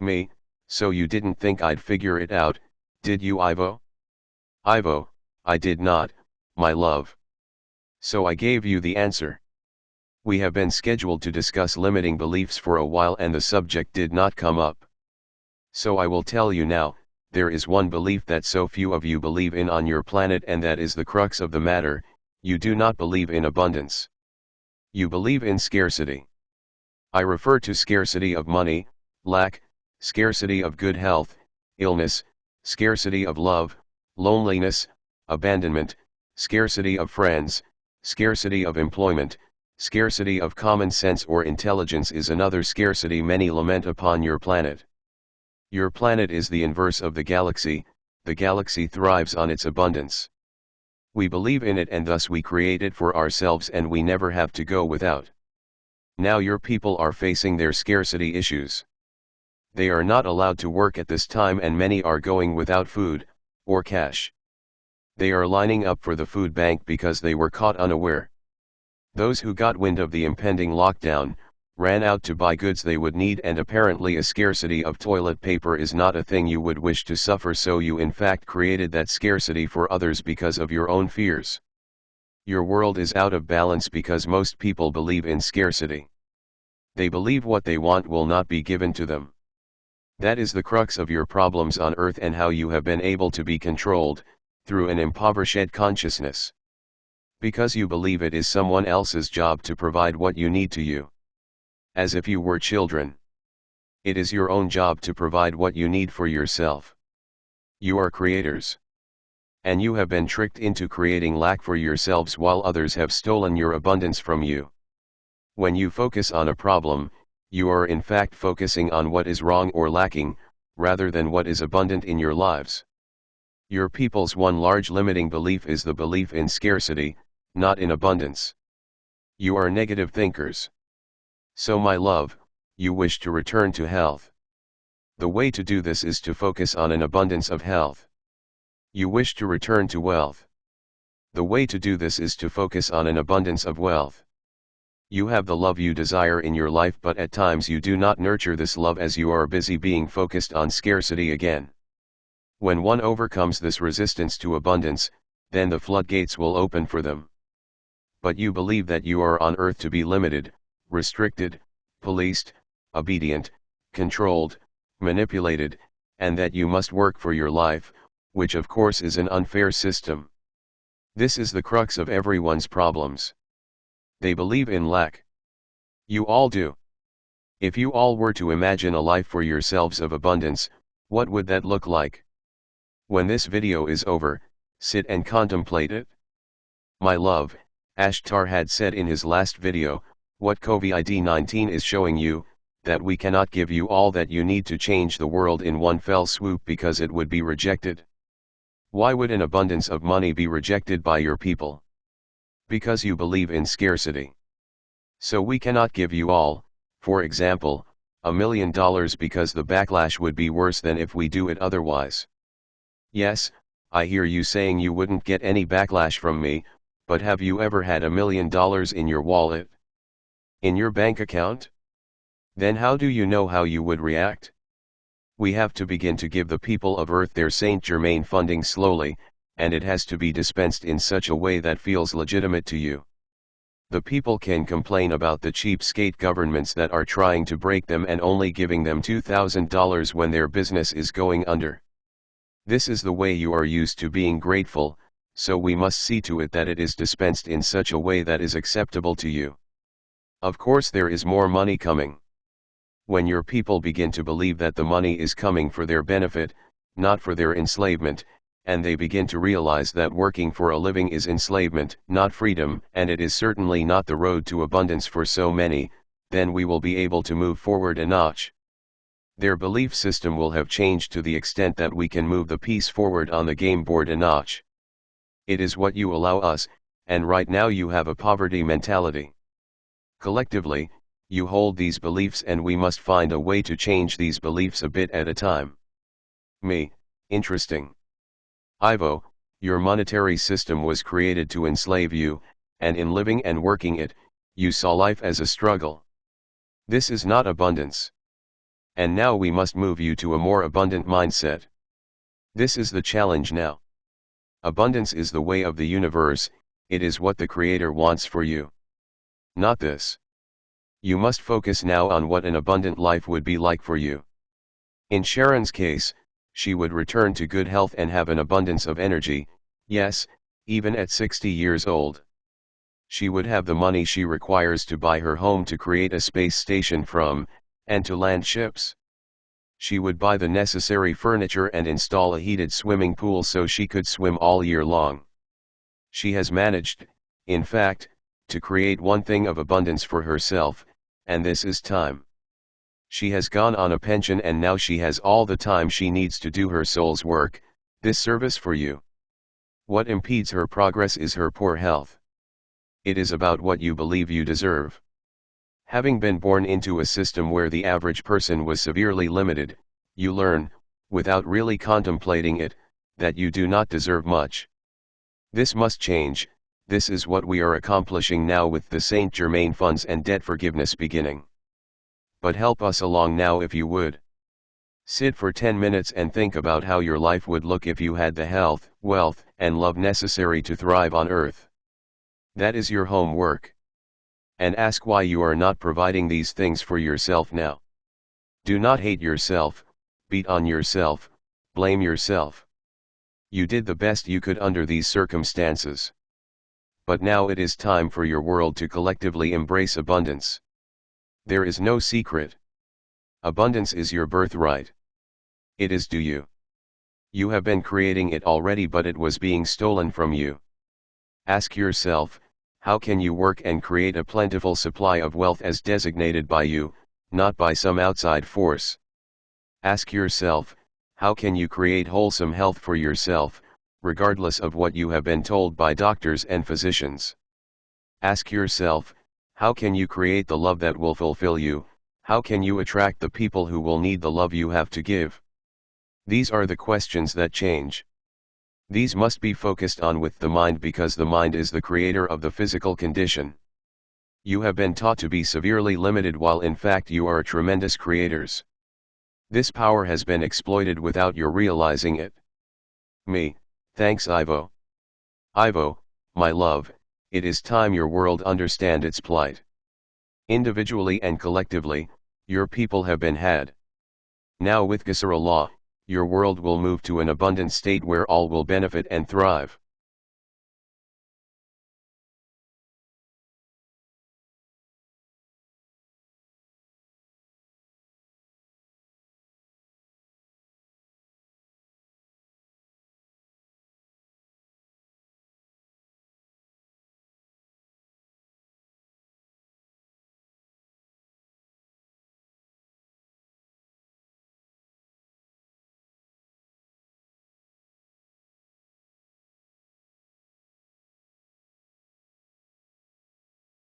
Me, so you didn't think I'd figure it out, did you, Ivo? Ivo, I did not, my love. So I gave you the answer. We have been scheduled to discuss limiting beliefs for a while and the subject did not come up. So I will tell you now, there is one belief that so few of you believe in on your planet, and that is the crux of the matter: you do not believe in abundance. You believe in scarcity. I refer to scarcity of money, lack, scarcity of good health, illness, scarcity of love, loneliness, abandonment, scarcity of friends, scarcity of employment, scarcity of common sense or intelligence is another scarcity many lament upon your planet. Your planet is the inverse of the galaxy thrives on its abundance. We believe in it and thus we create it for ourselves and we never have to go without. Now your people are facing their scarcity issues. They are not allowed to work at this time and many are going without food, or cash. They are lining up for the food bank because they were caught unaware. Those who got wind of the impending lockdown, ran out to buy goods they would need, and apparently a scarcity of toilet paper is not a thing you would wish to suffer, so you in fact created that scarcity for others because of your own fears. Your world is out of balance because most people believe in scarcity. They believe what they want will not be given to them. That is the crux of your problems on Earth and how you have been able to be controlled, through an impoverished consciousness. Because you believe it is someone else's job to provide what you need to you. As if you were children. It is your own job to provide what you need for yourself. You are creators. And you have been tricked into creating lack for yourselves while others have stolen your abundance from you. When you focus on a problem, you are in fact focusing on what is wrong or lacking, rather than what is abundant in your lives. Your people's one large limiting belief is the belief in scarcity, not in abundance. You are negative thinkers. So my love, you wish to return to health. The way to do this is to focus on an abundance of health. You wish to return to wealth. The way to do this is to focus on an abundance of wealth. You have the love you desire in your life, but at times you do not nurture this love as you are busy being focused on scarcity again. When one overcomes this resistance to abundance, then the floodgates will open for them. But you believe that you are on earth to be limited, restricted, policed, obedient, controlled, manipulated, and that you must work for your life, which of course is an unfair system. This is the crux of everyone's problems. They believe in lack. You all do. If you all were to imagine a life for yourselves of abundance, what would that look like? When this video is over, sit and contemplate it. My love, Ashtar had said in his last video, what COVID-19 is showing you, that we cannot give you all that you need to change the world in one fell swoop because it would be rejected. Why would an abundance of money be rejected by your people? Because you believe in scarcity. So we cannot give you all, for example, $1 million because the backlash would be worse than if we do it otherwise. Yes, I hear you saying you wouldn't get any backlash from me, but have you ever had $1 million in your wallet? In your bank account? Then how do you know how you would react? We have to begin to give the people of Earth their Saint Germain funding slowly, and it has to be dispensed in such a way that feels legitimate to you. The people can complain about the cheapskate governments that are trying to break them and only giving them $2,000 when their business is going under. This is the way you are used to being grateful, so we must see to it that it is dispensed in such a way that is acceptable to you. Of course there is more money coming. When your people begin to believe that the money is coming for their benefit, not for their enslavement, and they begin to realize that working for a living is enslavement, not freedom, and it is certainly not the road to abundance for so many, then we will be able to move forward a notch. Their belief system will have changed to the extent that we can move the piece forward on the game board a notch. It is what you allow us, and right now you have a poverty mentality. Collectively, you hold these beliefs and we must find a way to change these beliefs a bit at a time. Me, interesting. Ivo, your monetary system was created to enslave you, and in living and working it, you saw life as a struggle. This is not abundance. And now we must move you to a more abundant mindset. This is the challenge now. Abundance is the way of the universe, it is what the Creator wants for you. Not this. You must focus now on what an abundant life would be like for you. In Sharon's case, she would return to good health and have an abundance of energy, yes, even at 60 years old. She would have the money she requires to buy her home, to create a space station from, and to land ships. She would buy the necessary furniture and install a heated swimming pool so she could swim all year long. She has managed, in fact, to create one thing of abundance for herself, and this is time. She has gone on a pension and now she has all the time she needs to do her soul's work, this service for you. What impedes her progress is her poor health. It is about what you believe you deserve. Having been born into a system where the average person was severely limited, you learn, without really contemplating it, that you do not deserve much. This must change. This is what we are accomplishing now with the Saint Germaine funds and debt forgiveness beginning. But help us along now if you would. Sit for 10 minutes and think about how your life would look if you had the health, wealth, and love necessary to thrive on earth. That is your homework. And ask why you are not providing these things for yourself now. Do not hate yourself, beat on yourself, blame yourself. You did the best you could under these circumstances. But now it is time for your world to collectively embrace abundance. There is no secret. Abundance is your birthright. It is due you. You have been creating it already, but it was being stolen from you. Ask yourself, how can you work and create a plentiful supply of wealth as designated by you, not by some outside force? Ask yourself, how can you create wholesome health for yourself, regardless of what you have been told by doctors and physicians? Ask yourself, how can you create the love that will fulfill you? How can you attract the people who will need the love you have to give? These are the questions that change. These must be focused on with the mind, because the mind is the creator of the physical condition. You have been taught to be severely limited while in fact you are tremendous creators. This power has been exploited without your realizing it. Thanks Ivo. Ivo, my love, it is time your world understand its plight. Individually and collectively, your people have been had. Now with Kesara law, your world will move to an abundant state where all will benefit and thrive.